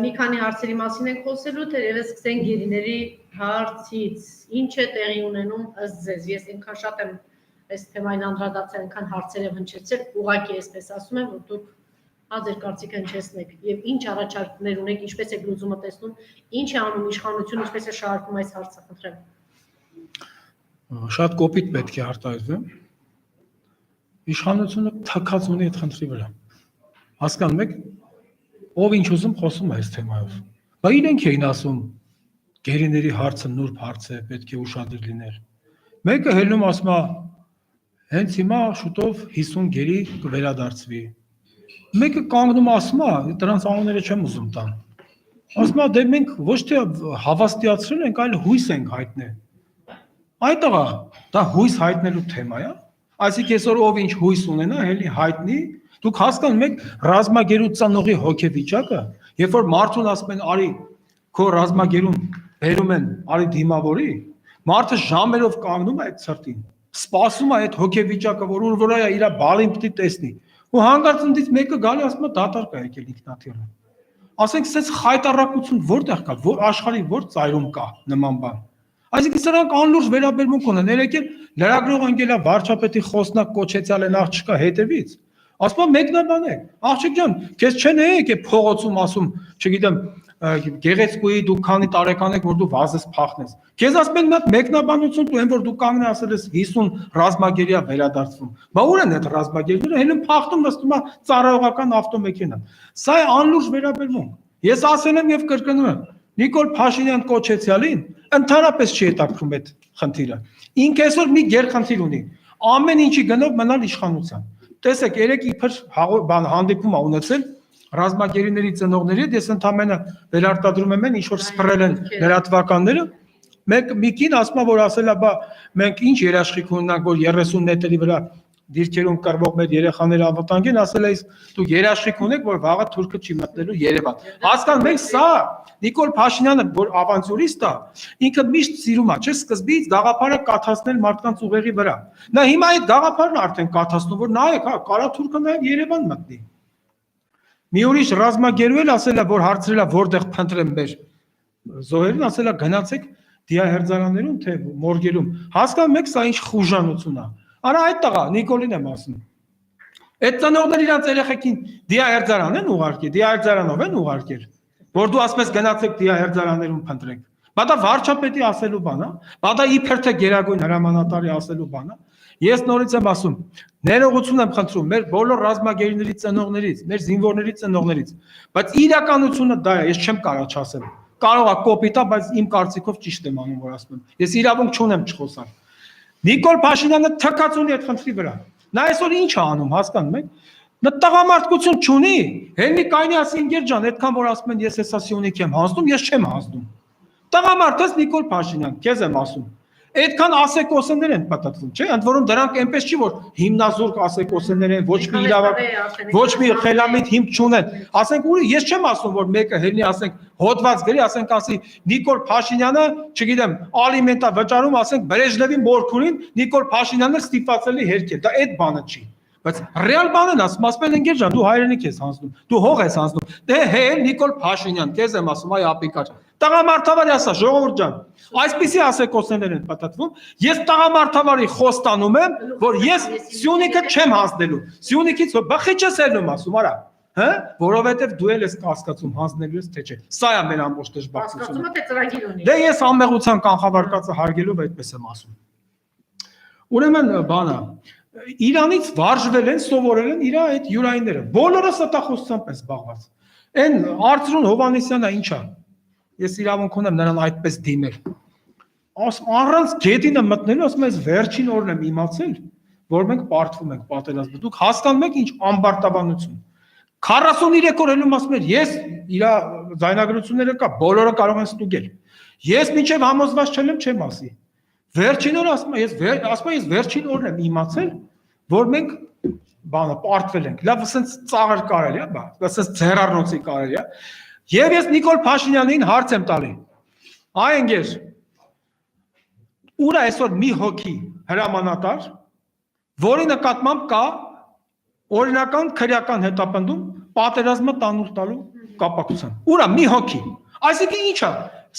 մի քանի հարցերի մասին ենք խոսելու, թերևս սկսենք գերիների հարցից։ Ինչ է տեղի ունենում ըստ ձեզ։ Ես ինքան շատ եմ այս թեմային անդրադարձել, այնքան հարցեր եմ հնչեցել, ուղղակի այսպես ասում եմ, որ դուք ձեր կարծիքը հնչեցնեք եւ ինչ առաջարկներ ունեք, ինչպես եք լուծումը տեսնում, ինչ է անում իշխանությունը, ինչպես է շարքում այս հարցը, խնդրեմ։ Շատ կոպիտ պետք է արտահայտվեմ։ Իշխանությունը թքած ունի այդ խնդրի վրա։ Հասկանում եք, ով ինչ ուզում խոսում է այս թեմայով։ Բա իրենք էին ասում, գերիների հարցը նուրբ հարց է, պետք է ուշադիր լինել։ Մեկը հելնում ասում է, հենց հիմա շուտով 50 գերի կվերադարձվի։ Մեկը կանգնում ասում է, դրանց անունները չեմ ուզում տան։ Ասում է, դե մենք ոչ թե հավաստիացրել ենք, այլ հույս ենք հայտնել։ Այդ աղա, դա հույս հայտնելու թեմա է։ Այսինքն այսօր ով ինչ հույս ունենա, հելի հայտնի, դուք հասկանում եք ռազմագերու ծնողի հոգեվիճակը, երբ որ մարդուն ասում են արի քո ռազմագերուն բերում են արի դիմավորի, մարդը ժամերով կանգնում է այդ ցրտին, սպասում է այդ հոգեվիճակը, որ ուր վրա է իր բալին պիտի տեսնի։ Ու հանկարծ ընդից մեկը գալի ասում է դատարկ է եկել ինքնաթիռը։ Ասենք սենց խայտարակություն որտեղ կա, որ աշխարհի որ ծայրում կա նման բան։ Այսինքն սրանք անլուրջ վերաբերմունք ունեն, եկել լրագրող ընկելա վարչապետի խոսնակ կոչեցյալ են աղջկա հետևից։ Ասում մեկնաբանեք, աղջիկ ջան, քեզ չեն եկել փողոցում ասում, չգիտեմ, գեղեցկուի դու քանի տարեկան եք, որ դու վազես փախնես։ Քեզ ասում են մի հատ մեկնաբանություն դու այն որ դու կանգնես ասել ես 50 ռազմագերիա վերադարձվում։ Բա ուր են այդ ռազմագերիները, հենց փախտում նստում է ծառայողական ավտոմեքենա։ Սա է անլուրջ վերաբերմունք։ Ես ասել եմ եւ կրկնում եմ, Նիկոլ Փաշինյան կոչեցյալին ընդհանրապես չի հետաքրում այդ խնդիրը։ Ինքը այսօր մի գերխնդիր ունի։ Ամեն ինչի գնով մնալ իշխանության։ Տեսեք, երեք իբր հանդիպում ա ունեցել ռազմագերիների ծնողների հետ, ես ընդամենը վերարտադրում եմ ինչ որ սփռել են լրատվականները։ Մի կին ասում է, որ ասել է, բա մենք ինչ երաշխիք ունենանք, որ 30 նետերի վրա դիրքերում կռվող մեր երեխաները անվտանգ են, ասել է, դու երաշխիք ունեք, որ վաղը թուրքը չի մտնելու Երևան։ Հասկանում եք, սա Նիկոլ Փաշինյանը, որ ավանտյուրիստ է, ինքը միշտ սիրում է, չէ՞, սկզբից գաղափարը կաթացնել մարդկանց ուղեղի վրա։ Նա հիմա այդ գաղափարն արդեն կաթացնում, որ նայեք, հա, կարա թուրքը նաև Երևան մտնի։ Մի ուրիշ ռազմագերու էլ ասել է, որ հարցրել է, որտեղ փնտրեմ մեր զոհերին, ասել է գնացեք դիահերձարաններում, թե մորգերում։ Հասկանում եք, սա ինչ խուժանություն է։ Արա այդ տղա, Նիկոլին եմ ասում։ Այդ ծնողները իրանց երեխեքին դիահերձարան են ուղարկել, դիահերձարանով են ուղարկել, որ դու ասես գնացեք դիահերձարաններում փնտրեք։ Բա դա վարչապետի ասելու բան է, բա դա իբր թե գերագույն հրամանատարի ասելու բան է։ Ես նորից եմ ասում, ներողություն եմ խնդրում մեր բոլոր ռազմագերիների ծնողներից, մեր զինվորների ծնողներից, բայց իրականությունը դա է, ես չեմ կարող չասեմ։ Կարող է կոպիտ է, բայց իմ կարծիքով ճիշտ եմ անում, որ ասում եմ։ Ես իրավունք չունեմ չխոսալ։ Նիկոլ Փաշինյանը թքած ունի այդ խնդրի վրա։ Նա այսօր ինչ է անում, հասկանում եք։ Նա տղամարդկություն չունի։ Հենի կայնի ասի ինգեր ջան, այդքան որ ասում են ես հեսա Սիոնիք եմ հանձնում, ես չեմ հանձնում։ Տղամարդս Նիկոլ Փաշինյան, քեզ եմ ասում։ Այդքան ասեկոսներ են պատտվում, չէ՞, ընդ որում դրանք այնպես չի որ հիմնազուրկ ասեկոսներ են, ոչ մի իրավարկ, ոչ մի խելամիտ հիմք չունեն։ Ասենք ուր ես չեմ ասում որ մեկը հենի ասենք հոդված գրի, ասենք ասի Նիկոլ Փաշինյանը, չգիտեմ, ալիմենտա վճարում, ասենք Բրեժնևի մորքուրին Նիկոլ Փաշինյանը ստիպվածելի հերք է, դա այդ բանը չի։ Բայց ռեալ բանն ասում են ընկեր ջան, դու հայրենիք ես հանձնում, դու հող ես հանձնում։ Դե հել Նիկոլ Փաշինյան, քեզ եմ ասում, այ ապիկար։ Տղամարդավարի ասա, ժողովուրդ ջան, այսպիսի ասեկոսներ են պատտվում։ Ես տղամարդավարի խոստանում եմ, որ ես Սյունիքը չեմ հանձնելու։ Սյունիքից բախի չես ելնում ասում, արա։ Հա, որովհետև դու էլ ես կասկածում հանձնելու ես թե չէ։ Սա է մեր ամբողջ դժբախտությունը։ Կասկածումը թե ծրագիր ունի։ Դե ես անմեղության կանխավարկածը հարգելով այդպես եմ ասում։ Ուրեմն բանա Իրանից վարժվել են, սովորել են իր այդ յուրայինները։ Բոլորը ստախոսությամբ են զբաղված։ Այն Արծրուն Հովանեսյանը ինչա։ Ես իրավունք ունեմ նրան այդպես դիմել։ Առանց գետինը մտնելու ասում ես վերջին օրն եմ իմացել, որ մենք պարտվում ենք պատերազմը։ Դուք հասկանում եք ինչ ամբարտավանություն։ 43 օր ելում ասում էր, ես իր ձայնագրությունները կա, բոլորը կարող են ստուգել։ Ես մինչև համոզված չեմ ասի։ Վերջին օրը ասում ես վերջին օրն եմ իմացել, որ մենք բանը պարտվել ենք։ Լավ, ասենց ծաղր կարելի է, բա, ասենց ձեռառնոցի կարելի է։ Եվ ես Նիկոլ Փաշինյանին հարց եմ տալի։ Այ ընկեր, ուր է այսօր մի հոգի հրամանատար, որի նկատմամբ կա օրինական քրեական հետապնդում պատերազմը տանուլ տալու կապակցության։ Ուրա մի հոգի։ Այսինքն ի՞նչ է։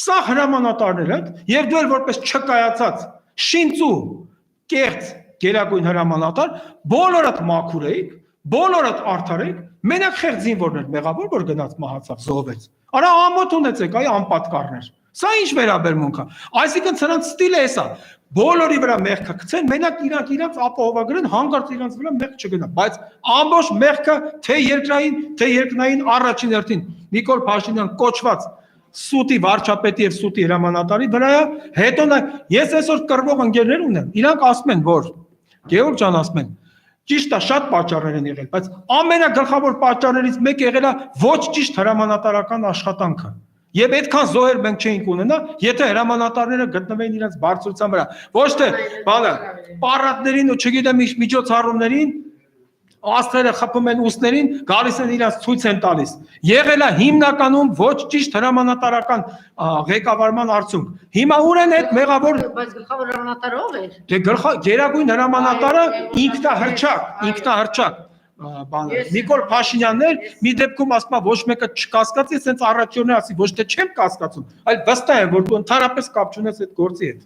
Սա հրամանատարները եւ դու էլ որպես չկայացած շինծու կեղծ գերագույն հրամանատար բոլորդ մաքուր էիք, բոլորդ արդար էիք, մենակ խեղճ զինվորներ մեղավոր որ գնաց մահացավ զոհվեց։ Արա ամոթ ունեցեք, այ անպատկառներ։ Սա ինչ վերաբերմունք է։ Այսինքն սրանց ստիլը է սա։ Բոլորի վրա մեղքը գցեն, մենակ իրանք ապահովագրեն, հանգարց իրանք վրա մեղք չգնա, բայց ամբողջ մեղքը թե երկրային, թե երկնային առաջին հերթին Նիկոլ Փաշինյան կոչված սուտի վարչապետի եւ սուտի հրամանատարի վրա է, հետո ես այսօր կռվող ընկերներ ունեմ, իրանք ասում են, որ Գեորգ ջան ասում են, ճիշտ է, շատ պատճառներ են եղել, բայց ամենագլխավոր պատճառներից մեկը եղել է ոչ ճիշտ հրամանատարական աշխատանքը։ Եվ այդքան զոհեր մենք չէինք ունենա, եթե հրամանատարները գտնվեին իրենց բարձրության վրա։ Ոչ թե բանը, պարատներին ու չգիտեմ ինչ միջոցառումներին, աստղերը խփում են ուսներին, գալիս են իրենց ցույց են տալիս։ Եղել է հիմնականում ոչ ճիշտ հրամանատարական ղեկավարման արդյունք։ Հիմա ուր են այդ մեղավոր Բայց գլխավոր հրամանատարը ով էր։ Դե գերագույն հրամանատարը ինքնահռչակ Նիկոլ Փաշինյանն էր, մի դեպքում ասում ոչ մեկը չկասկածի, ասենց առաջորդներ ասի, ոչ թե չեմ կասկածում, այլ վստահ եմ, որ դու ընդհանրապես կապ չունես այդ գործի հետ։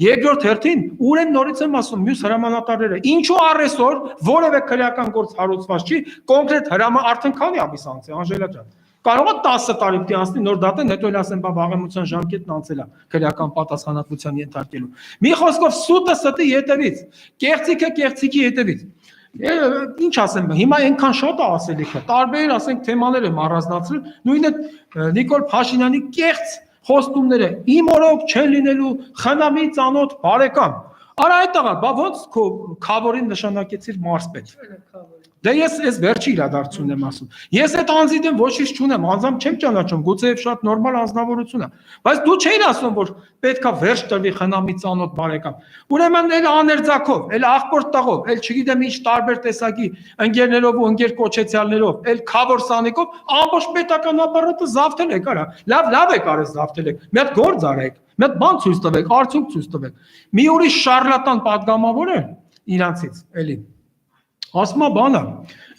Երկրորդ հերթին, ուր են նորից եմ ասում, մյուս հրամանատարները, ինչու առեսօր որևէ քրեական գործ հարուցված չի, կոնկրետ արդեն քանի ամիս անց է, Անժելա ջան։ Կարող է 10 տարի պիտի անցնի նոր դատեն, հետո էլ ասեն, բա վաղեմության ժամկետն անցել է քրեական պատասխանատվության ենթարկելու։ Մի խոսքով սուտը ստի հետևից, կեղծիքը կեղծիքի հետևից։ Ինչ ասեմ, հիմա այնքան շատ է ասելիքը, տարբեր ասենք թեմաներ եմ առանձնացրել, նույն այդ Նիկոլ Փաշինյանի կեղծ խոստումները իմ օրոք չեն լինելու խնամի ծանոթ բարեկամ։ Արա այդ տղա, բա ոնց քո քավորին նշանակեցիր մարզպետ։ Դե ես այս վերջի իրադարձությունն եմ ասում։ Ես այդ անձի դեմ ոչինչ չունեմ, անձամբ չեմ ճանաչում, գուցեև շատ նորմալ անձնավորություն է, բայց դու չէիր ասում, որ պետքա վերջ տրվի խնամի ծանոթ բարեկամ։ Ուրեմն էլ աներձակով, էլ աղբոր տաղով, էլ չգիտեմ ինչ տարբեր տեսակի ընկերներով ու ընկեր կոչեցյալներով, էլ քավոր սանիկով ամբողջ պետական ապարատը զավթել եք, արա։ Լավ եք արել զավթել եք։ Մի հատ գործ արեք, մի հատ բան ցույց տվեք, արդյունք ցույց տվեք։ Մի ուրիշ շարլատան падգամավոր է իրանցից, էլի։ Ասма բանը,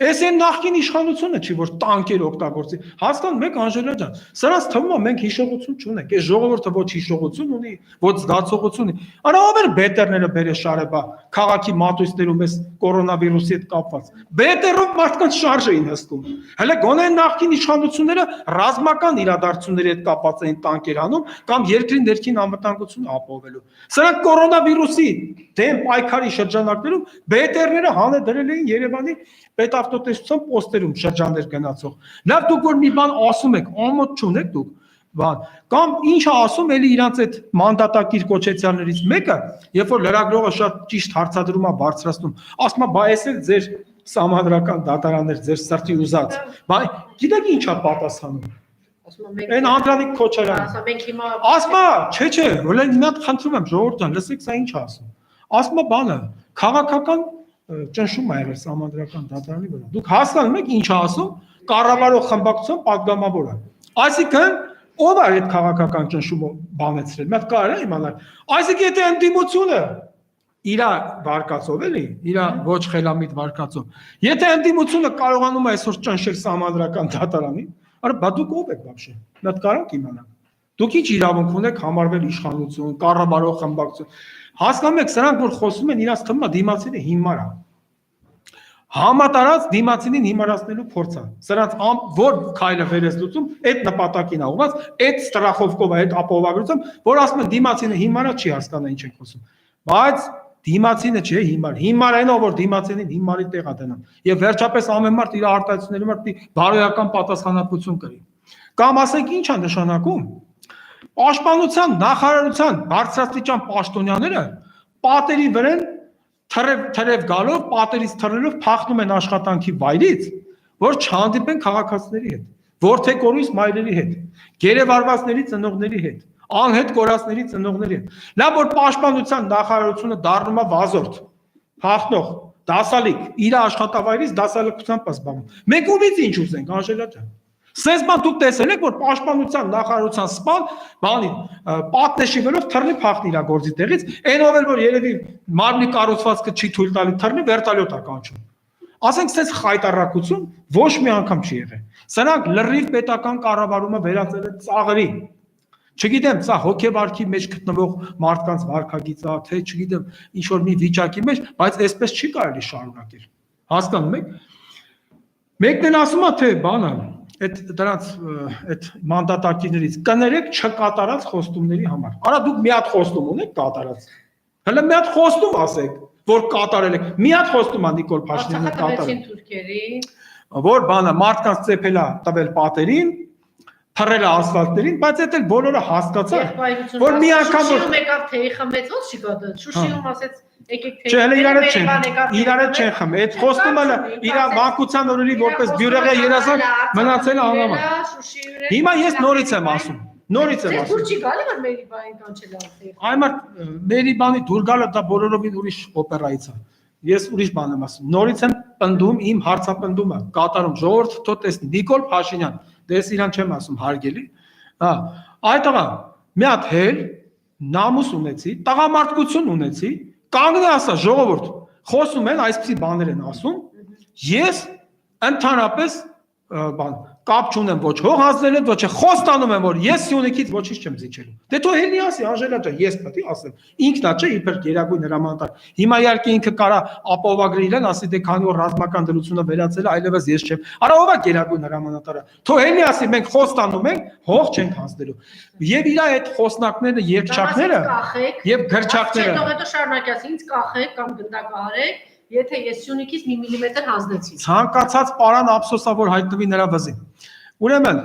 այս են նախկին իշխանությունը չի, որ տանկեր օգտագործի, հասկանում եք Անժելա ջան, սրանց թվում է մենք հիշողություն չունենք, այս ժողովուրդը ոչ հիշողություն ունի, ոչ զգացողություն ունի, արա ով էր բետերները բերե շարեբա, քաղաքի մատույցներում այս կորոնավիրուսի հետ կապված, բետերով մարդկանց շարժ էին հսկում, հələ գոնե նախկին իշխանությունները ռազմական իրադարձությունների հետ կապված էին տանկեր անում կամ երկրի ներքին անվտանգությունը ապահովելու, սրանք կորոնավիրուսի դեմ պայքարի շրջանակներում բետերները հանե դրել էին Երևանի պետավտոտեսության պոստերում շրջաններ գնացող։ Լավ դուք որ մի բան ասում եք, ամոթ չունեք դուք, բան, կամ ինչ է ասում էլի իրանց այդ մանդատակիր կոչեցյալներից մեկը, երբ որ լրագրողը շատ ճիշտ հարցադրում է բարձրացնում, ասում է, բա էս էլ ձեր սահմանադրական դատարաններ, ձեր սրտի ուզած, բա գիտեք ինչ է պատասխանում։ Այն Անդրանիկ Քոչարյանը։ Ասում է, չէ, հələ մի հատ խնդրում եմ, ժողովուրդ ջան, լսեք սա ինչ է ասում։ Ասում է բանը, քաղաքական ճնշում է եղել սահմանադրական դատարանի վրա։ Դուք հասկանում եք ինչ է ասում, կառավարող խմբակցության падգամավորը։ Այսինքն ով է այդ քաղաքական ճնշումը բանեցրել։ Մի հատ կարելի է իմանալ։ Այսինքն եթե ընդդիմությունը իր վարկածով էլի, իր ոչ խելամիտ վարկածով։ Եթե ընդդիմությունը կարողանում է այսօր ճնշել սահմանադրական դատարանին, արա բա դուք ով եք вообще։ Մի հատ կարող իմանալ։ Դուք ինչ իրավունք ունեք համարվել իշխանություն, կառավարող խմբակցություն։ Հասկանում եք, սրանք որ խոսում են, իրաց թվում է դիմացինը հիմար է։ Համատարած դիմացինին հիմարացնելու փորձ է։ Սրանց որ քայլը վերես լուծում, այդ նպատակին է ուղղված, այդ ստրախովկով է, այդ ապահովագրությամբ, որ ասում են դիմացինը հիմար է, չի հասկանում ինչ են խոսում։ Բայց դիմացինը չէ հիմար։ Հիմար այն ով որ դիմացինին հիմարի տեղ է դնում։ Եվ վերջապես ամեն մարդ իր արտահայտությունների մոտ բարոյական պատասխանատվություն կրի։ Կամ ասենք ինչ է նշանակում։ Պաշտպանության նախարարության բարձրաստիճան պաշտոնյաները պատերի վրան թրև գալով, պատերից թռելով փախնում են աշխատանքի վայրից, որ չհանդիպեն քաղաքացիների հետ, որդեկորույս մայրերի հետ, գերեվարվածների ծնողների հետ, անհետ կորածների ծնողների հետ։ Լավ որ պաշտպանության նախարարությունը դառնում է վազորդ, փախնող, դասալիկ, իր աշխատավայրից դասալիկությամբ զբաղվում։ Մենք ումից ինչ ուզենք, Անժելա ջան։ Սենց բան դուք տեսել եք, որ պաշտպանության նախարարության սպան բանի պատնեշի վրով թռնի փախնի իր գործի տեղից, այն ով էլ որ երևի մարմնի կառուցվածքը չի թույլ տալի թռնի վերտալյոտ է կանչում։ ասենք sense խայտարակություն ոչ մի անգամ չի եղել։ Սրանք լրիվ պետական կառավարումը վերածել է ծաղրի։ Չգիտեմ, սա հոգեվարքի մեջ գտնվող մարդկանց վարքագիծ է, թե չգիտեմ, ինչ որ մի վիճակի մեջ, բայց այսպես չի կարելի շարունակել։ Հասկանում եք։ Մեկն էլ ասում է, թե բանը, այդ դրանց այդ մանդատակիրներից կներեք չկատարած խոստումների համար։ Արա դուք մի հատ խոստում ունեք կատարած։ Հələ մի հատ խոստում ասեք, որ կատարել եք։ Մի հատ խոստում է Նիկոլ Փաշինյանը կատարել։ Որ բանը մարդկանց ծեփել է տվել պատերին, թռել է ասֆալտերին, բայց այդ էլ բոլորը հասկացան, որ մի անգամ Շուշիում եկավ թեյ խմեց, ո՞նց չի գտել։ Շուշիում ասեց եկեք թեյ։ Չէ, իրար չեն խմել։ Այդ խոստումը իր մանկության օրերի որպես բյուրեղյա երազանք մնացել է անհամար։ Հիմա ես նորից եմ ասում։ Նորից եմ ասում։ Դուր չի գալի որ մերի բանին կանչել է թեյ։ Այմար մերի բանի դուր գալը դա բոլորովին ուրիշ օպերայից է։ Ես ուրիշ բան եմ ասում։ Նորից եմ պնդում իմ հարցապնդումը, կատարում ժողովուրդ թող տեսնի Նիկոլ Փաշինյան, դες իրան չեմ ասում հարգելի։ Հա, այդ աղա մի հատ հել նամուս ունեցի, տղամարդկություն ունեցի, կանգնի ասա ժողովուրդ, խոսում են, այսպիսի բաներ են ասում, ես ընդհանրապես բան կապ չունեմ ոչ հող հանձնել հետ, ոչ խոստանում եմ, որ ես Սյունիքից ոչինչ չեմ զիջելու։ Դե թող հելնի ասի, Անժելա ջան, ես պետք է ասեմ։ Ինքն է չէ, իբր գերագույն հրամանատար։ Հիմա իհարկե ինքը կարա ապահովագրի իրեն, ասի դե քանի որ ռազմական դրությունը վերացել է, այլևս ես չեմ։ Արա ով է գերագույն հրամանատարը։ Թող հելնի ասի, մենք խոստանում ենք, հող չենք հանձնելու։ Եվ իր այդ խոսնակները, երկչակները եւ գրչակները։ Թող հետո շարունակած ինձ կախեք կամ գնդակահարեք, եթե ես Սյունիքից մի միլիմետր հանձնեցի։ Ցանկացած պարան ափսոսա որ հայտնվի նրա վզին։ Ուրեմն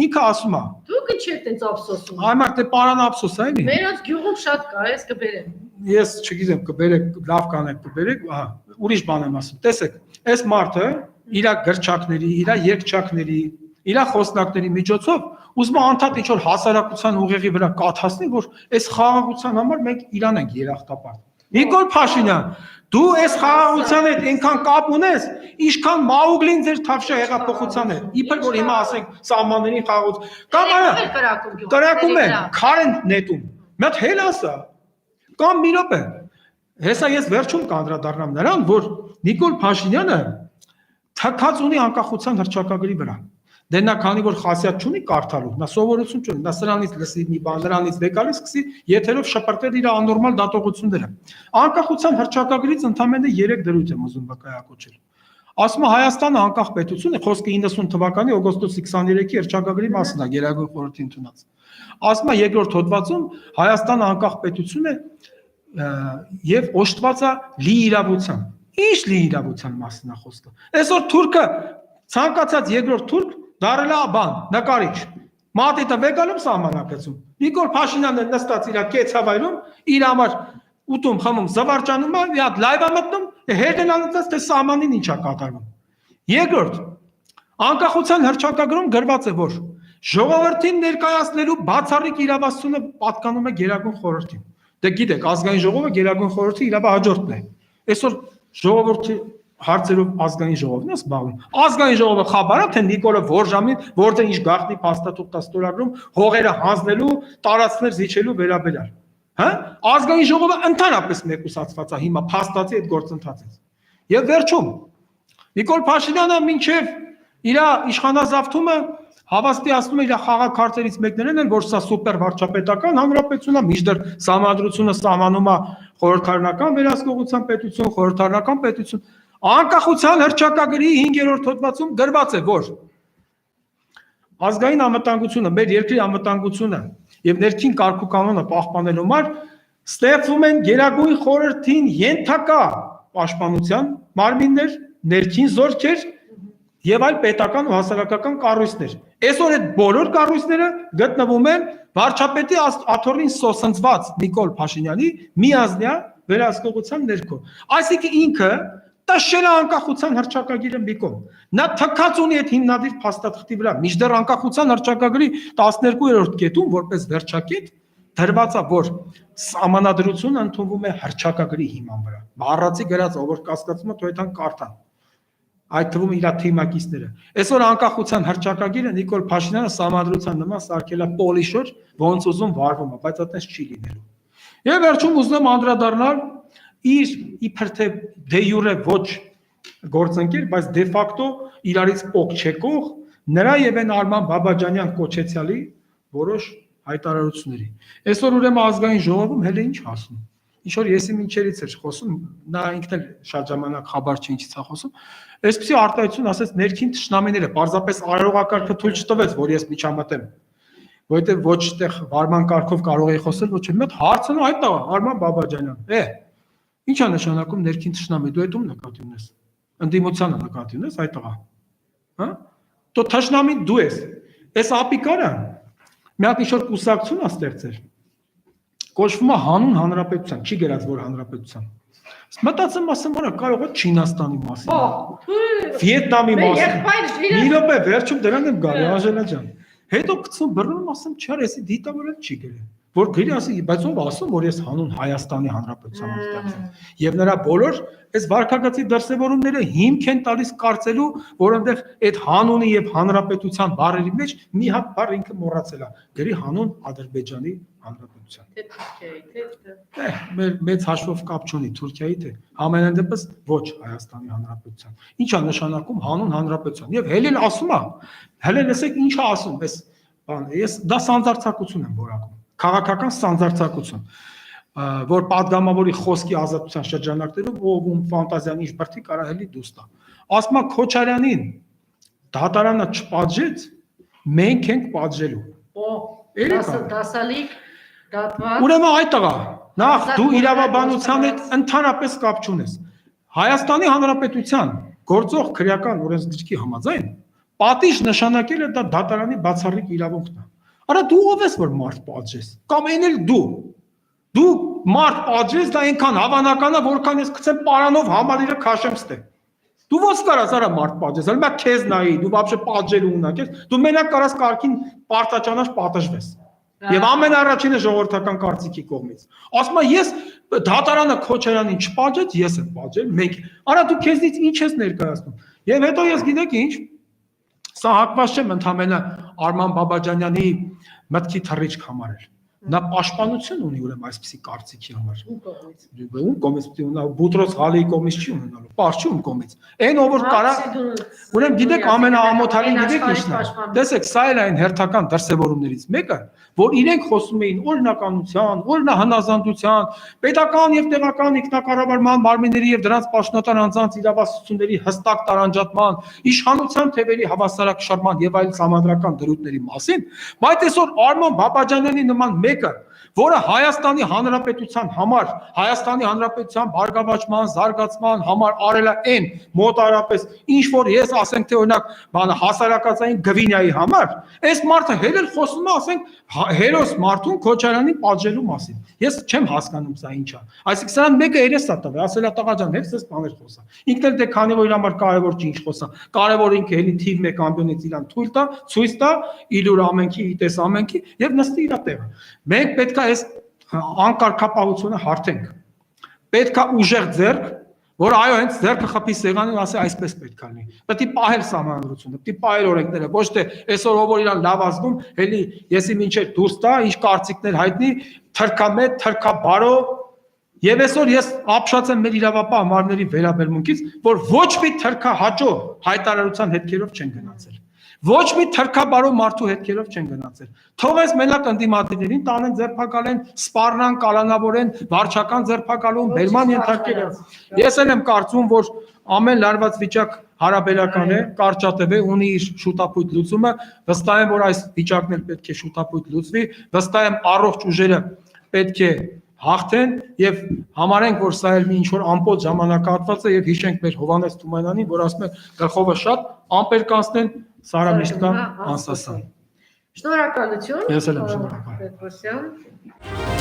ինքը ասում է. Դուք ինչ եք տենց ափսոսում։ Այմար դե պարան ափսոս է էլի։ Մերոնց գյուղում շատ կա, ես կբերեմ։ Ես չգիտեմ, կբերեք, լավ կանեք, կբերեք, ահա, ուրիշ բան եմ ասում։ Տեսեք, այս մարդը իր գրչակների, իր երկչակների, իր խոսնակների միջոցով ուզում է անդադ ինչ որ հասարակության ուղեղի վրա կաթացնի, որ այս խաղաղության համար մենք իրան ենք երախտապարտ։ Նիկոլ Փաշինյան, դու այս խաղաղության հետ այնքան կապ ունես, ինչքան Մաուգլին ձեր թավշյա հեղափոխության հետ։ Իբր որ հիմա ասենք սահմանների խաղաղություն։ Կամ արա կրակում է, քար են նետում։ Մի հատ հել ասա։ Կամ մի րոպե։ Հեսա ես վերջում կանդրադառնամ նրան, որ Նիկոլ Փաշինյանը թքած ունի անկախության հռչակագրի վրա։ Դե նա քանի որ խասյատ չունի կարդալու, նա սովորություն չունի, նա սրանից լսի մի բան, նրանից վեկալի սկսի եթերով շպրտել իր աննորմալ դատողությունները։ Անկախության հռչակագրից ընդամենը 3 դրույթ եմ ուզում վկայակոչել։ Ասում է Հայաստանը անկախ պետություն է, խոսքը 90 թվականի օգոստոսի 23-ի հռչակագրի մասն է, Գերագույն խորհրդի ընդունած։ Ասում է երկրորդ հոդվածում Հայաստանը անկախ պետություն է եւ օժտված է լի իրավության։ Ինչ լի իրավության մասն է խոսքը։ Այսօր թուրքը ցանկացած երկրորդ թուրք դարել է բան, նկարիչ։ Մատիտը վեկալում սահմանակացում։ Նիկոլ Փաշինյանն է նստած իր կեցավայրում, իր համար ուտում, խմում, զվարճանում է, մի հատ լայվ է մտնում, հետն անցած թե սահմանին ինչ է կատարվում։ Երկրորդ, անկախության հռչակագրում գրված է, որ ժողովրդին ներկայացնելու բացառիկ իրավասությունը պատկանում է Գերագույն խորհրդին։ Դե գիտեք, ազգային ժողովը Գերագույն խորհրդի իրավահաջորդն է։ Այսօր ժողովրդի հարցերով ազգային ժողովն է զբաղվում։ Ազգային ժողովը խաբարա թե Նիկոլը որ ժամին որտեղ ինչ գաղտնի փաստաթուղթ ստորագրում, հողերը հանձնելու, տարածքներ զիջելու վերաբերյալ։ Հա? Ազգային ժողովը ընդհանրապես մեկուսացված է հիմա փաստացի այդ գործընթացից։ Եվ վերջում Նիկոլ Փաշինյանը մինչև իր իշխանազավթումը հավաստիացնում է իր խաղաքարտերից մեկներն են, որ սա սուպեր վարչապետական հանրապետություն է, մինչդեռ սահմանադրությունը սահմանում է խորհրդարանական վերահսկողության պետություն, խորհրդարանական պետություն։ Անկախության հռչակագրի 5-րդ հոդվածում գրված է, որ ազգային անվտանգությունը, մեր երկրի անվտանգությունը եւ ներքին կարգու կանոնը պահպանելու համար ստեղծվում են Գերագույն խորհրդին ենթակա պաշտպանության մարմիններ, ներքին զորքեր եւ այլ պետական ու հասարակական կառույցներ։ Այսօր այդ բոլոր կառույցները գտնվում են վարչապետի աթոռին սոսնձված Նիկոլ Փաշինյանի միազնյա վերահսկողության ներքո։ Այսինքն ինքը տաշել է անկախության հռչակագիրը մի կողմ։ Նա թքած ունի այդ հիմնադիր փաստաթղթի վրա, մինչդեռ անկախության հռչակագրի 12-րդ կետում որպես վերջակետ դրված է, որ սահմանադրությունը ընդունվում է հռչակագրի հիման վրա։ Բառացի գրած ով որ կասկածում է, թող այդան կարդան։ Այդ թվում իր թիմակիցները։ Այսօր անկախության հռչակագիրը Նիկոլ Փաշինյանը սահմանադրության նման սարքել է պոլիշոր, ոնց ուզում վարվում է, բայց այդպես չի լինելու։ Եվ վերջում ուզում եմ անդրադառնալ իր իբր թե դե յուրե ոչ գործընկեր, բայց դե ֆակտո իրարից օգ չեկող նրա եւ այն Արման Բաբաջանյան կոչեցյալի որոշ հայտարարությունների։ Այսօր ուրեմն ազգային ժողովում հենց ինչ ասում։ Ինչ որ եսի ինչերից էր խոսում, նա ինքն էլ շատ ժամանակ խաբար չի ինչից է խոսում։ Այսպեսի արտահայտություն ասեց ներքին թշնամիները, պարզապես արարողակարգը թույլ չտվեց, որ ես միջամտեմ։ Որովհետեւ ոչ այդտեղ վարման կարգով կարող էի խոսել, ոչ մի հատ հարցն այդ է, Արման Բաբաջանյան։ Ինչ է նշանակում ներքին թշնամի, դու այդ ում նկատի ունես։ Ընդդիմությանը նկատի ունես այդ տղա։ Հա? Դու թշնամին դու ես։ Այս ապիկարը մի հատ ինչ-որ կուսակցություն է ստեղծել։ Կոչվում է հանուն հանրապետության, չի գրած որ հանրապետության։ Մտածեմ ասեմ, որ կարող է Չինաստանի մասին։ Վիետնամի մասին։ Մի րոպե, վերջում դրան եմ գալի, Անժելա ջան։ Հետո գցում բռնում ասեմ, չար, էսի դիտավորել չի գրել։ Որ գրի ասի, բայց ով ասում, որ ես հանուն Հայաստանի Հանրապետության եմ ստեղծել։ Եվ նրա բոլոր այս վարկագծի դրսևորումները հիմք են տալիս կարծելու, որ այնտեղ այդ հանունի եւ հանրապետության բառերի մեջ մի հատ բառ ինքը մոռացել է։ Գրի հանուն Ադրբեջանի Հանրապետության։ Թե Թուրքիայի, թե Մեր մեծ հաշվով կապ չունի Թուրքիայի թե ամենայն դեպս ոչ Հայաստանի Հանրապետության։ Ինչ է նշանակում հանուն հանրապետության։ Եվ հելել ասում է, հելել լսեք ինչ է ասում, այս բան, ես դա սանձարձակություն եմ որակում։ Քաղաքական սանձարձակություն, որ падգամավորի խոսքի ազատության շրջանակներում ով ում ֆանտազիան ինչ բրդի կարա հելի դուստա։ Ասում է Քոչարյանին դատարանը չպատժեց, մենք ենք պատժելու։ Դասալիկ դատված։ Ուրեմն այդ տղա, նախ դու իրավաբանության հետ ընդհանրապես կապ չունես։ Հայաստանի Հանրապետության գործող քրեական օրենսգրքի համաձայն պատիժ նշանակելը դա դատարանի բացառիկ իրավունքն է։ Արա դու ով ես որ մարդ պատժես, կամ այն էլ դու մարդ պատժես, դա այնքան հավանական է, որքան ես գցեմ պարանով համալիրը քաշեմ ստե։ Դու ո՞նց կարաս արա մարդ պատժես, այլ մա քեզ նայի, դու вообще պատժելու ունակ ես, դու մենակ կարաս կարգին պարտաճանաչ պատժվես։ Եվ ամենաառաջինը ժողովրդական կարծիքի կողմից։ Ասում եմ ես դատարանը Քոչարյանին չպատժեց, ես եմ պատժել, մենք։ Արա դու քեզնից ինչ ես ներկայացնում։ Եվ հետո ես գիտեք ինչ, սա հակված չեմ ընդհանրապես Արման Բաբաջանյանի մտքի թռիչք համարել։ Նա պաշտպանություն ունի ուրեմն այսպիսի կարծիքի համար։ Ում կողմից պիտի ունենա, Բուտրոս Ղալիի կողմից չի ունենալու, պարզ չի ում կողմից։ Այն ով որ կարա, ուրեմն գիտեք ամենաամոթալին գիտեք ինչն է։ Տեսեք, սա էլ այն հերթական դրսևորումներից մեկը, որ իրենք խոսում էին օրինականության, օրինահնազանդության, պետական եւ տեղական ինքնակառավարման մարմինների եւ դրանց պաշտոնատար անձանց իրավասությունների հստակ տարանջատման, իշխանության թևերի հավասարակշռման եւ այլ համանդրական դրույթների մասին, բայց այսօր Արման Բաբաջանյանի նման մեկը, որը Հայաստանի Հանրապետության համար, Հայաստանի Հանրապետության բարգավաճման, զարգացման համար արել է այն մոտարապես, ինչ որ ես ասենք թե օրինակ բանը հասարակածային գվինյայի համար, այս մարդը հելել խոսում է, ասենք հերոս մարդուն Քոչարյանին պատժելու մասին։ Ես չեմ հասկանում սա ինչ է։ Այսինքն սրան մեկը երես է տվել, ասել է տղա ջան, հենց էս բաներ խոսա։ Ինքն էլ դե քանի որ իր համար կարևոր չի ինչ խոսա, կարևոր ինքը էլի թիվ 1 ամբիոնից իրան թույլ տա, ցույց տա, իլուր ամենքի, իտես ամենքի եւ նստի իր տեղը։ Մենք պետք է այս անկարգապահությունը հարթենք։ Պետք է ուժեղ ձեռք, որ այո, հենց ձեռքը խփի սեղանին, ասի այսպես պետք է լինի։ Պետք է պահել սահմանադրությունը, պետք է պահել օրենքները, ոչ թե այսօր ով որ իրան լավ ազգում, հելի եսի մինչև դուրս տա, ինչ կարծիքներ հայտնի, թրքամետ, թրքաբարո, եւ այսօր ես ապշած եմ մեր իրավապահ մարմինների վերաբերմունքից, որ ոչ մի թրքահաճո հայտարարության հետքերով չեն գնացել։ Ոչ մի թրքաբարո մարդու հետքերով չեն գնացել։ Թողես մենակ ընդդիմադիրներին տանեն ձերբակալեն, սպառնան, կալանավորեն, վարչական ձերբակալում, բերման ենթարկել։ Ես էլ եմ կարծում, որ ամեն լարված վիճակ հարաբերական է, կարճատև է, ունի իր շուտապույտ լուծումը, վստահ եմ, որ այս վիճակն էլ պետք է շուտապույտ լուծվի, վստահ եմ առողջ ուժերը պետք է հաղթեն եւ համարենք, որ սա էլ մի ինչ որ ամպոտ ժամանակահատված է եւ հիշենք մեր Հովհաննես Թումանյանին, որ ասում է գլխովը շատ ամպեր կանցնեն, Սարա միշտ կա անսասան։ Շնորհակալություն։ Ես էլ եմ շնորհակալ։ Պետրոսյան։